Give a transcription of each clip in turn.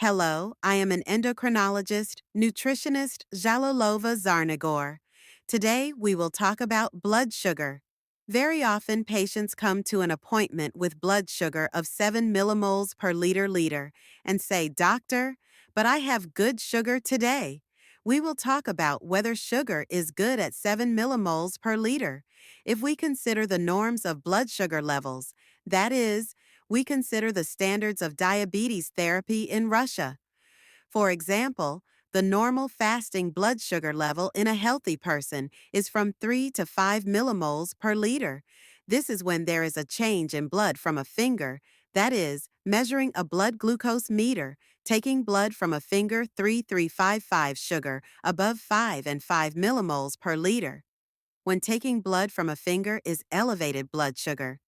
Hello, I am an endocrinologist, nutritionist Zhalolova Zarnagor. Today we will talk about blood sugar. Very often patients come to an appointment with blood sugar of 7 millimoles per liter and say, "Doctor, but I have good sugar today." We will talk about whether sugar is good at 7 millimoles per liter. If we consider the norms of blood sugar levels, that is, we consider the standards of diabetes therapy in Russia. For example, the normal fasting blood sugar level in a healthy person is from 3 to 5 millimoles per liter. This is when there is a change in blood from a finger, that is, measuring a blood glucose meter, taking blood from a finger 3355 sugar above 5 and 5 millimoles per liter. When taking blood from a finger is elevated blood sugar.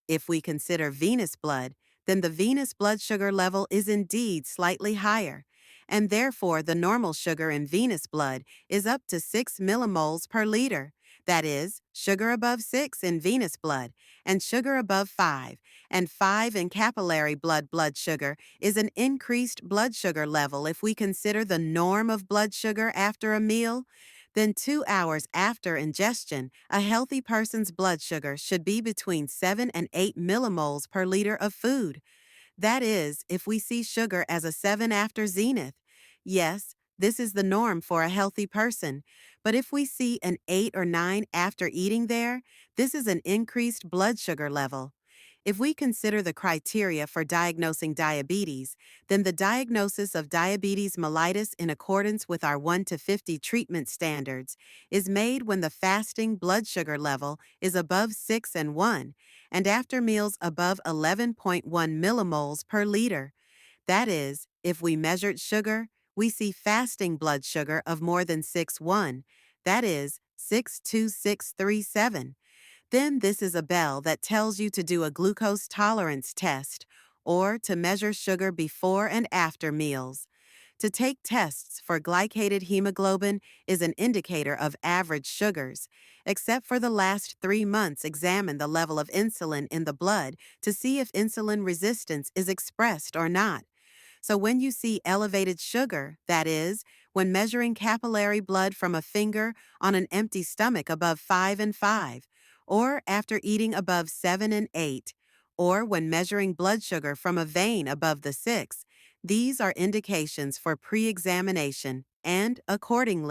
If we consider venous blood, then the venous blood sugar level is indeed slightly higher, and therefore the normal sugar in venous blood is up to 6 millimoles per liter. That is, sugar above 6 in venous blood, and sugar above 5, and 5 in capillary blood sugar is an increased blood sugar level if we consider the norm of blood sugar after a meal. Then 2 hours after ingestion, a healthy person's blood sugar should be between 7 and 8 millimoles per liter of food. That is, if we see sugar as a 7 after zenith. Yes, this is the norm for a healthy person. But if we see an 8 or 9 after eating there, this is an increased blood sugar level. If we consider the criteria for diagnosing diabetes, then the diagnosis of diabetes mellitus in accordance with our 1 to 50 treatment standards is made when the fasting blood sugar level is above 6 and 1, and after meals above 11.1 millimoles per liter. That is, if we measured sugar, we see fasting blood sugar of more than 6.1, that is, 62637. Then this is a bell that tells you to do a glucose tolerance test or to measure sugar before and after meals. To take tests for glycated hemoglobin is an indicator of average sugars, except for the last 3 months examine the level of insulin in the blood to see if insulin resistance is expressed or not. So when you see elevated sugar, that is, when measuring capillary blood from a finger on an empty stomach above 5 and 5, or after eating above 7 and 8, or when measuring blood sugar from a vein above the 6, these are indications for pre-examination and, according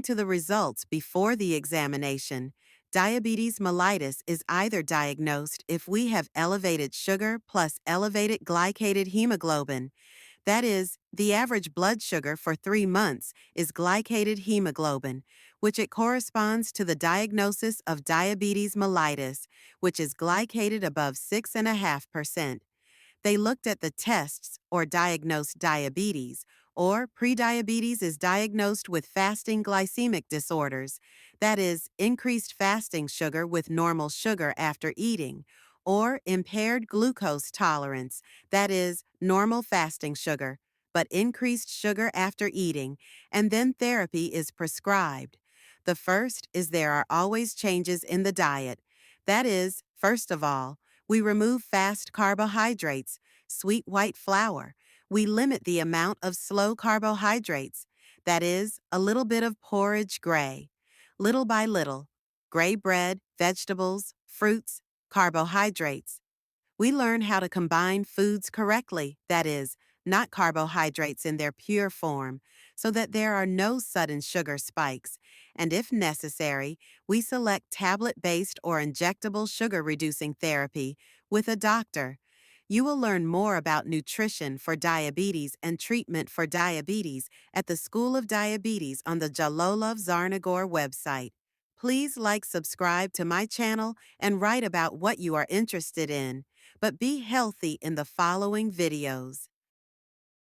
to the results before the examination, diabetes mellitus is either diagnosed if we have elevated sugar plus elevated glycated hemoglobin. That is, the average blood sugar for 3 months is glycated hemoglobin, which it corresponds to the diagnosis of diabetes mellitus, which is glycated above 6.5%. They looked at the tests or diagnosed diabetes, or prediabetes is diagnosed with fasting glycemic disorders, that is, increased fasting sugar with normal sugar after eating, or impaired glucose tolerance, that is, normal fasting sugar, but increased sugar after eating, and then therapy is prescribed. The first is there are always changes in the diet. That is, first of all, we remove fast carbohydrates, sweet white flour. We limit the amount of slow carbohydrates, that is, a little bit of porridge gray. Little by little, gray bread, vegetables, fruits, carbohydrates. We learn how to combine foods correctly, that is, not carbohydrates in their pure form, so that there are no sudden sugar spikes, and if necessary, we select tablet-based or injectable sugar-reducing therapy with a doctor. You will learn more about nutrition for diabetes and treatment for diabetes at the School of Diabetes on the Jalolov Zarnagor website. Please subscribe to my channel, and write about what you are interested in. But be healthy in the following videos.